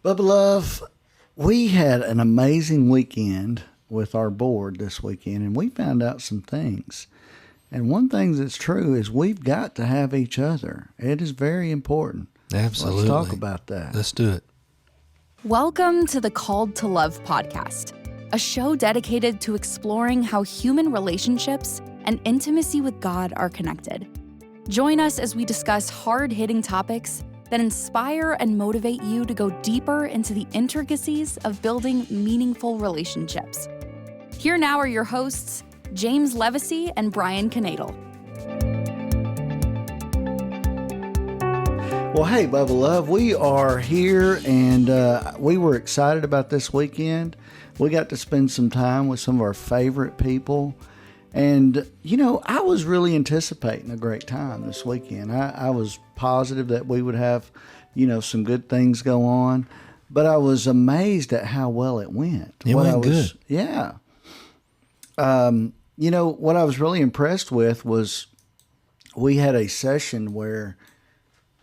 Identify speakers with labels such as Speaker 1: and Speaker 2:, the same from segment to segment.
Speaker 1: Bubba Love, we had an amazing weekend with our board this weekend, and we found out some things. And one thing that's true is we've got to have each other. It is very important.
Speaker 2: Absolutely.
Speaker 1: Let's talk about that.
Speaker 2: Let's do it.
Speaker 3: Welcome to the Called to Love podcast, a show dedicated to exploring how human relationships and intimacy with God are connected. Join us as we discuss hard-hitting topics that inspire and motivate you to go deeper into the intricacies of building meaningful relationships. Here now are your hosts, James Levacy and Brian Canadle.
Speaker 1: Well, hey, Bubba Love, we are here, and we were excited about this weekend. We got to spend some time with some of our favorite people. And, you know, I was really anticipating a great time this weekend. I was positive that we would have, you know, some good things go on. But I was amazed at how well it went.
Speaker 2: It went good.
Speaker 1: Yeah. You know, what I was really impressed with was we had a session where,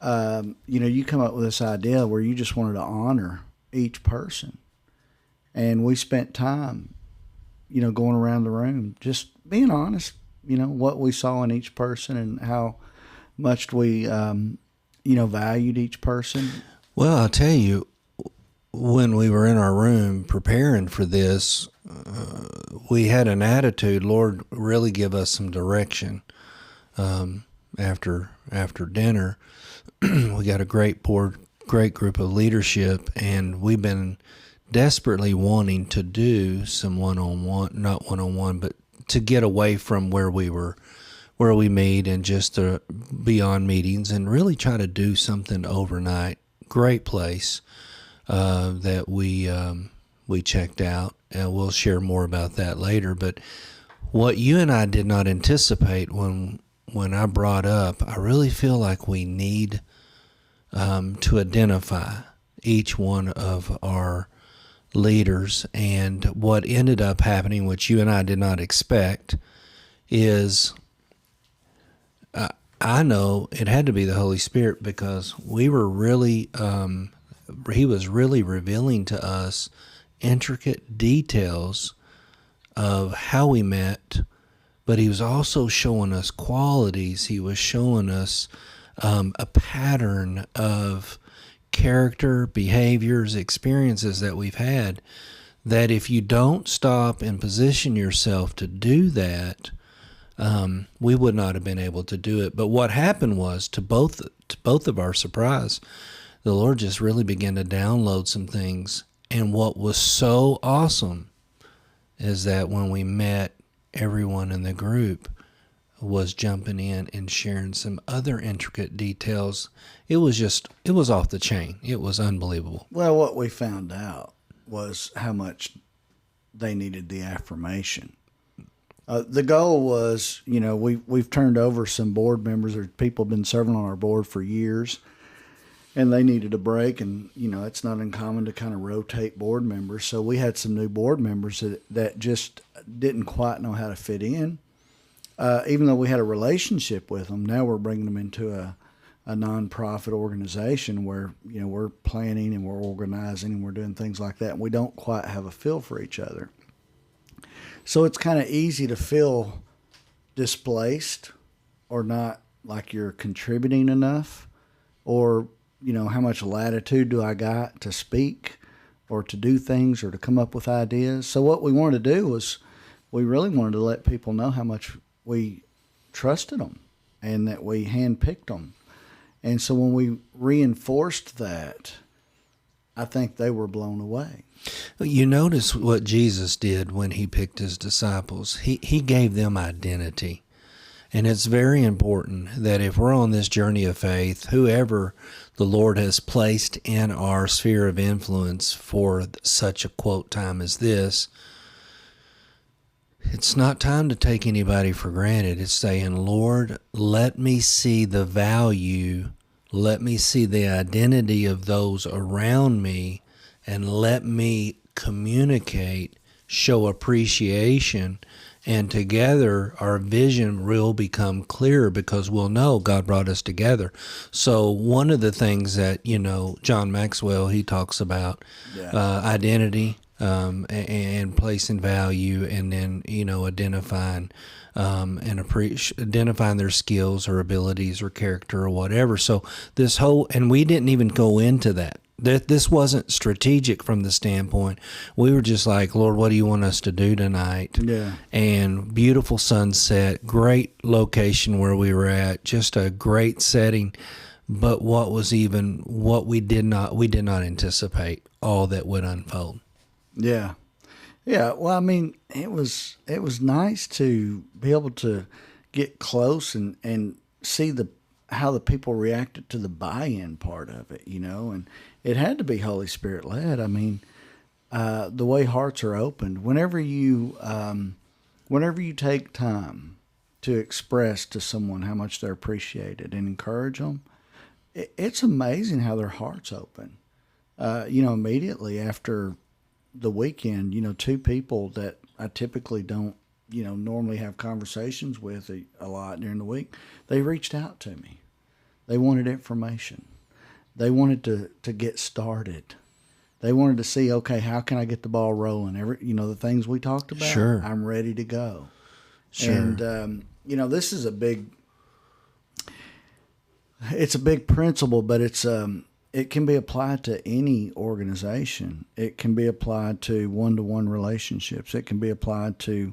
Speaker 1: you know, you come up with this idea where you just wanted to honor each person. And we spent time, you know, going around the room, just being honest, you know, what we saw in each person and how much we, you know, valued each person.
Speaker 2: Well, I'll tell you, when we were in our room preparing for this, we had an attitude, Lord, really give us some direction. After dinner, we got a great group of leadership, and we've been desperately wanting to do some not one-on-one, but to get away from where we meet and just to be on meetings and really try to do something overnight. Great place that we checked out, and we'll share more about that later. But what you and I did not anticipate when I brought up, I really feel like we need to identify each one of our leaders, and what ended up happening, which you and I did not expect, is I know it had to be the Holy Spirit, because we were really he was really revealing to us intricate details of how we met, but he was also showing us qualities. He was showing us a pattern of character, behaviors, experiences that we've had, that if you don't stop and position yourself to do that, we would not have been able to do it. But what happened was, to both of our surprise, the Lord just really began to download some things. And what was so awesome is that when we met, everyone in the group was jumping in and sharing some other intricate details. It was off the chain. It was unbelievable.
Speaker 1: Well, what we found out was how much they needed the affirmation. The goal was, you know, we've turned over some board members, or people have been serving on our board for years, and they needed a break. And, you know, it's not uncommon to kind of rotate board members. So we had some new board members that just didn't quite know how to fit in. Even though we had a relationship with them, now we're bringing them into a nonprofit organization where, you know, we're planning and we're organizing and we're doing things like that. And we don't quite have a feel for each other. So it's kind of easy to feel displaced, or not like you're contributing enough, or, you know, how much latitude do I got to speak or to do things or to come up with ideas. So what we wanted to do was, we really wanted to let people know how much we trusted them and that we handpicked them. And so when we reinforced that, I think they were blown away.
Speaker 2: You notice what Jesus did when he picked his disciples. He gave them identity. And it's very important that if we're on this journey of faith, whoever the Lord has placed in our sphere of influence for such a quote time as this, it's not time to take anybody for granted. It's saying, Lord, let me see the value, let me see the identity of those around me, and let me communicate, show appreciation, And together, our vision will become clearer because we'll know God brought us together. So one of the things that, John Maxwell, he talks about identity and placing value, and then, identifying identifying their skills or abilities or character or whatever. So this whole, and we didn't even go into that. This wasn't strategic from the standpoint. We were just like, Lord, what do you want us to do tonight?
Speaker 1: Yeah.
Speaker 2: And beautiful sunset, great location where we were at, just a great setting. But what we did not anticipate all that would unfold.
Speaker 1: Yeah. Yeah. Well, I mean, it was nice to be able to get close and see how the people reacted to the buy-in part of it, and it had to be Holy Spirit led. I mean, the way hearts are opened, whenever you take time to express to someone how much they're appreciated and encourage them, it's amazing how their hearts open. Immediately after the weekend, two people that I typically don't, normally have conversations with a lot during the week, they reached out to me. They wanted information. They wanted to get started. They wanted to see, okay, how can I get the ball rolling? The things we talked about.
Speaker 2: Sure.
Speaker 1: I'm ready to go.
Speaker 2: Sure.
Speaker 1: And this is it's a big principle, but it can be applied to any organization. It can be applied to one-to-one relationships. It can be applied to,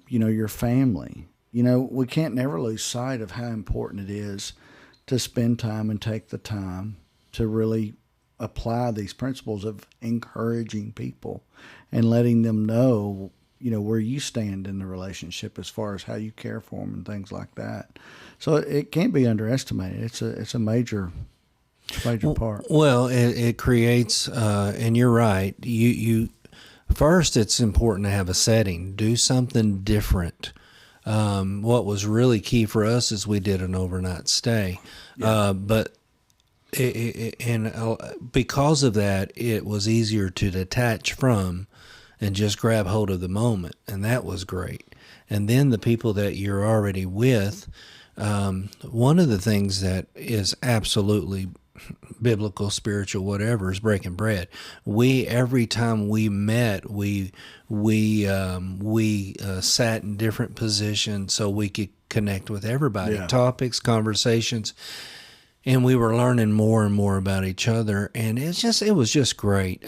Speaker 1: your family. We can't never lose sight of how important it is to spend time and take the time to really apply these principles of encouraging people and letting them know, where you stand in the relationship as far as how you care for them and things like that. So it can't be underestimated. It's a major part.
Speaker 2: Well, it creates, and you're right. You first, it's important to have a setting. Do something different. What was really key for us is we did an overnight stay, but because of that, it was easier to detach from and just grab hold of the moment, and that was great. And then the people that you're already with, one of the things that is absolutely biblical, spiritual, whatever, is breaking bread. Every time we met, we sat in different positions so we could connect with everybody, topics, conversations, and we were learning more and more about each other. And it was just great.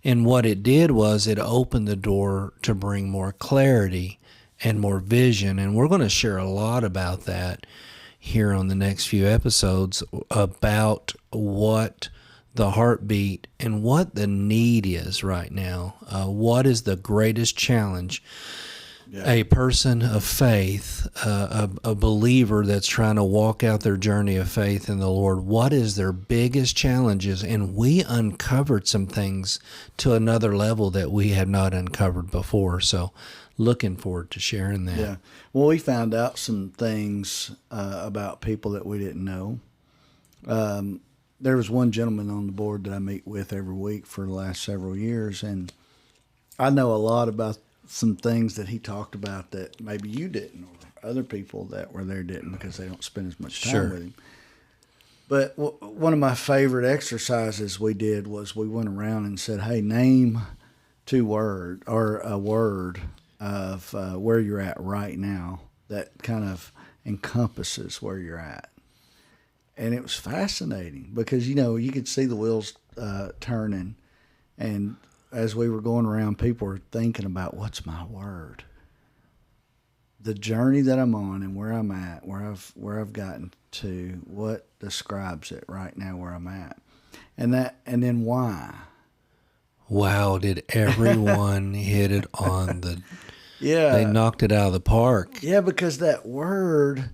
Speaker 2: And what it did was it opened the door to bring more clarity and more vision. And we're going to share a lot about that here on the next few episodes, about what the heartbeat and what the need is right now. What is the greatest challenge a person of faith, a believer that's trying to walk out their journey of faith in the Lord, what is their biggest challenges? And we uncovered some things to another level that we had not uncovered before. So looking forward to sharing that.
Speaker 1: Yeah. Well, we found out some things about people that we didn't know. There was one gentleman on the board that I meet with every week for the last several years, and I know a lot about some things that he talked about that maybe you didn't, or other people that were there didn't, because they don't spend as much time with him. But one of my favorite exercises we did was we went around and said, hey, name a word of where you're at right now that kind of encompasses where you're at. And it was fascinating because, you could see the wheels turning, and as we were going around, people were thinking about, what's my word? The journey that I'm on and where I'm at, where I've gotten to, what describes it right now where I'm at, and then why?
Speaker 2: Wow, did everyone hit it on the?
Speaker 1: Yeah,
Speaker 2: they knocked it out of the park.
Speaker 1: Yeah, because that word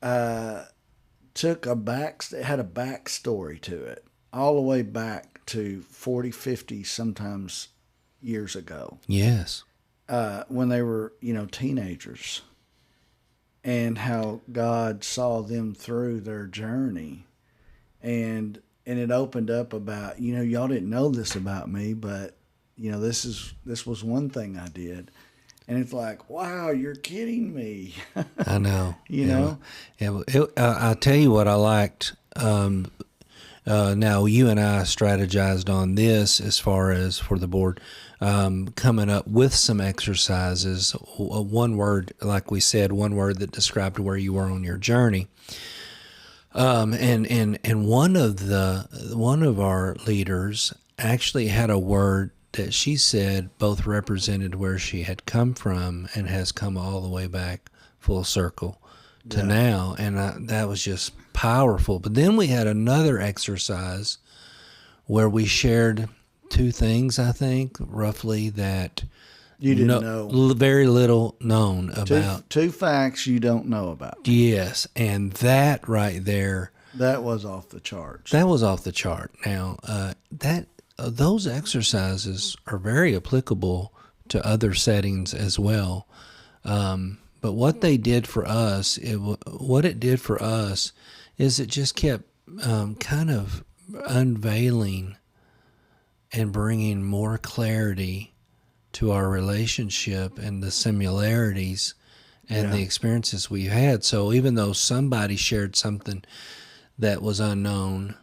Speaker 1: took it had a backstory to it, all the way back to 40, 50, sometimes years ago.
Speaker 2: Yes.
Speaker 1: When they were, teenagers, and how God saw them through their journey. And it opened up about, y'all didn't know this about me, but this was one thing I did. And it's like, wow, you're kidding me.
Speaker 2: I know.
Speaker 1: You know?
Speaker 2: I'll tell you what I liked. Now, you and I strategized on this as far as for the board, coming up with some exercises. One word, like we said, one word that described where you were on your journey. And one of our leaders actually had a word that she said both represented where she had come from and has come all the way back full circle to now. And that was just powerful. But then we had another exercise where we shared two things, I think, roughly, that
Speaker 1: you didn't know.
Speaker 2: Very little known about.
Speaker 1: Two facts you don't know about.
Speaker 2: Yes. And that right there.
Speaker 1: That was off the charts.
Speaker 2: That was off the chart. Now, those exercises are very applicable to other settings as well. But what they did for us, what it did for us is it just kept kind of unveiling and bringing more clarity to our relationship and the similarities and the experiences we had. So even though somebody shared something that was unknown,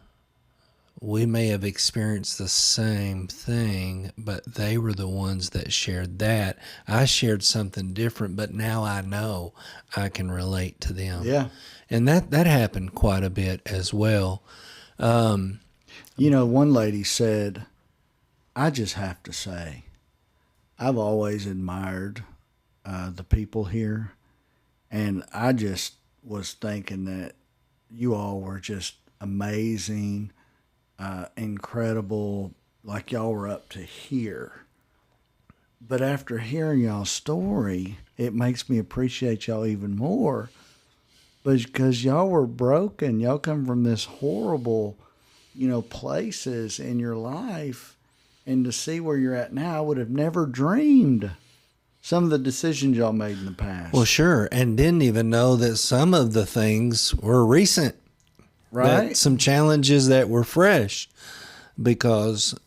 Speaker 2: we may have experienced the same thing, but they were the ones that shared that. I shared something different, but now I know I can relate to them.
Speaker 1: Yeah.
Speaker 2: And that happened quite a bit as well.
Speaker 1: One lady said, I just have to say, I've always admired the people here, and I just was thinking that you all were just amazing, incredible, like y'all were up to here. But after hearing y'all's story, it makes me appreciate y'all even more, because y'all were broken. Y'all come from this horrible, places in your life, and to see where you're at now, I would have never dreamed some of the decisions y'all made in the past.
Speaker 2: Well, sure, and didn't even know that some of the things were recent.
Speaker 1: Right.
Speaker 2: That some challenges that were fresh, because,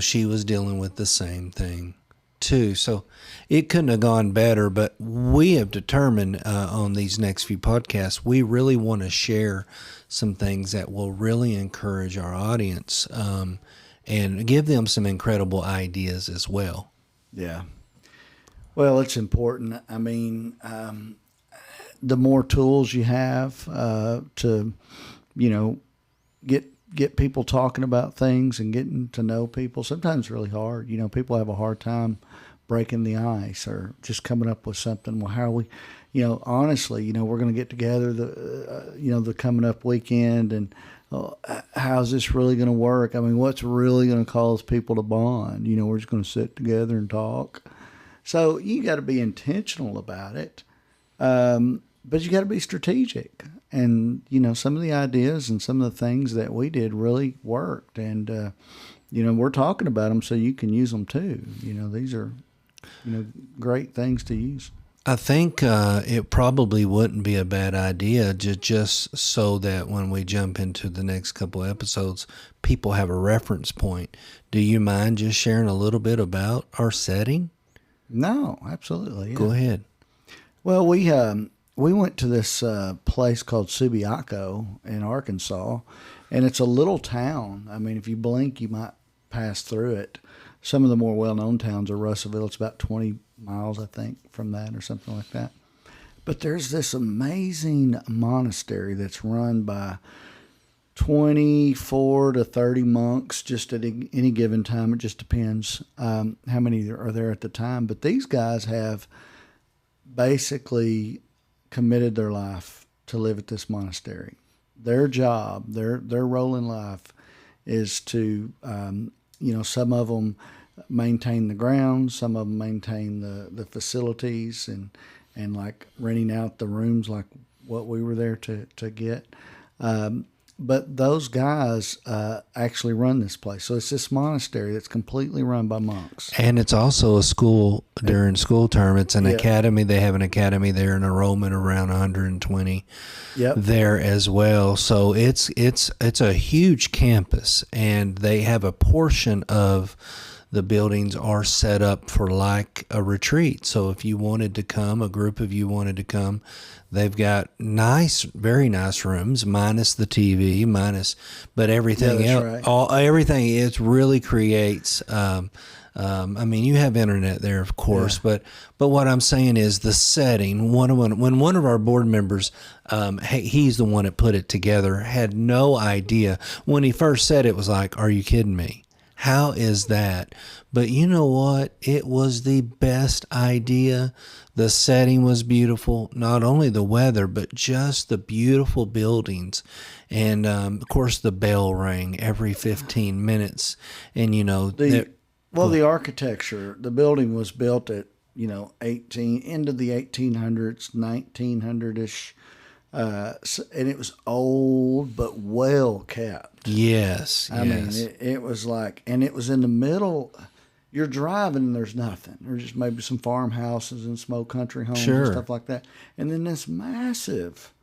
Speaker 2: she was dealing with the same thing too. So it couldn't have gone better, but we have determined on these next few podcasts, we really want to share some things that will really encourage our audience and give them some incredible ideas as well.
Speaker 1: Yeah. Well, it's important. I mean, the more tools you have to, get people talking about things and getting to know people. Sometimes it's really hard. People have a hard time breaking the ice or just coming up with something. Well, how are we, honestly, we're going to get together the coming up weekend, and how's this really going to work? I mean, what's really going to cause people to bond? We're just going to sit together and talk. So you got to be intentional about it. But you got to be strategic. And, some of the ideas and some of the things that we did really worked. And, we're talking about them so you can use them too. These are, great things to use.
Speaker 2: I think it probably wouldn't be a bad idea just so that when we jump into the next couple of episodes, people have a reference point. Do you mind just sharing a little bit about our setting?
Speaker 1: No, absolutely. Yeah.
Speaker 2: Go ahead.
Speaker 1: Well, we went to this place called Subiaco in Arkansas, and it's a little town. I mean, if you blink, you might pass through it. Some of the more well-known towns are Russellville. It's about 20 miles, I think, from that or something like that. But there's this amazing monastery that's run by 24 to 30 monks just at any given time. It just depends how many are there at the time. But these guys have basically committed their life to live at this monastery. Their job, their role in life is to, some of them maintain the grounds, some of them maintain the facilities and like renting out the rooms like what we were there to get. But those guys actually run this place. So it's this monastery that's completely run by monks.
Speaker 2: And it's also a school during school term. It's an academy. They have an academy there, an enrollment around 120 there as well. So it's a huge campus, and they have a portion of the buildings are set up for like a retreat. So if you wanted to come, a group of you wanted to come, they've got nice, very nice rooms, minus the TV, but everything
Speaker 1: Yeah,
Speaker 2: else,
Speaker 1: that's
Speaker 2: all everything. It really creates. I mean, you have internet there, of course, but what I'm saying is the setting. When one of our board members, he's the one that put it together, had no idea. When he first said it, was like, "Are you kidding me? How is that?" But you know what? It was the best idea. The setting was beautiful. Not only the weather, but just the beautiful buildings. And, of course, the bell rang every 15 minutes. And, you know...
Speaker 1: the architecture, the building was built at, into the 1800s, 1900-ish. And it was old but well kept.
Speaker 2: Yes.
Speaker 1: I mean, it was like, and it was in the middle. You're driving and there's nothing. There's just maybe some farmhouses and small country homes and stuff like that. And then this massive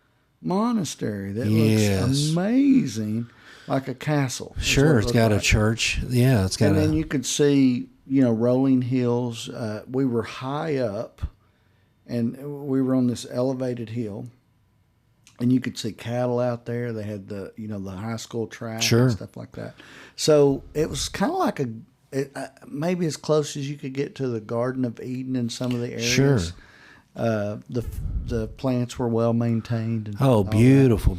Speaker 1: monastery that looks amazing, like a castle.
Speaker 2: Sure, it's got a church. Yeah, it's got
Speaker 1: and then you could see, rolling hills. We were high up, and we were on this elevated hill. And you could see cattle out there. They had the high school track and stuff like that. So it was kind of like maybe as close as you could get to the Garden of Eden in some of the areas.
Speaker 2: Sure.
Speaker 1: The plants were well maintained. And
Speaker 2: beautiful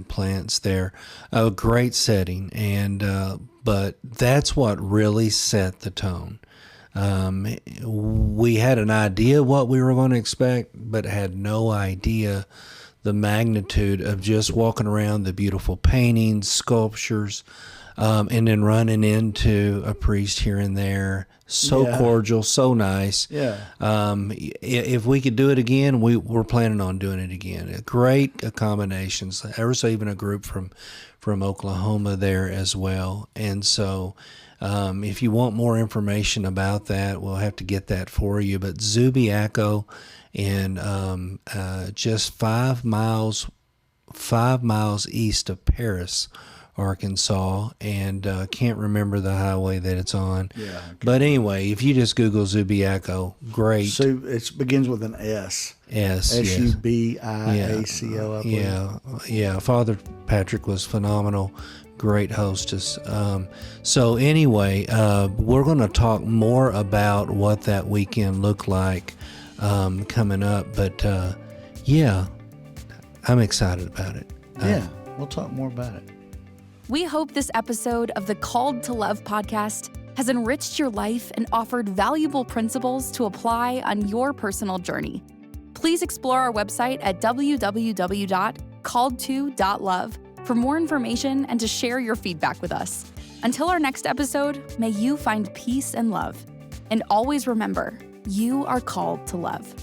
Speaker 2: plants there. A great setting, and but that's what really set the tone. We had an idea what we were going to expect, but had no idea the magnitude of just walking around the beautiful paintings, sculptures, and then running into a priest here and there. So cordial, so nice.
Speaker 1: Yeah.
Speaker 2: If we could do it again, we're planning on doing it again. Great accommodations. There was even a group from Oklahoma there as well. And so if you want more information about that, we'll have to get that for you. But Subiaco, and just 5 miles east of Paris, Arkansas, and can't remember the highway that it's on.
Speaker 1: Yeah.
Speaker 2: But anyway, if you just Google Subiaco, great.
Speaker 1: So it begins with an S. Subiaco.
Speaker 2: Yeah. Father Patrick was phenomenal. Great hostess. So anyway, we're going to talk more about what that weekend looked like coming up. But I'm excited about it.
Speaker 1: We'll talk more about it.
Speaker 3: We hope this episode of the Called to Love podcast has enriched your life and offered valuable principles to apply on your personal journey. Please explore our website at www.calledto.love for more information and to share your feedback with us. Until our next episode, may you find peace and love. And always remember, you are called to love.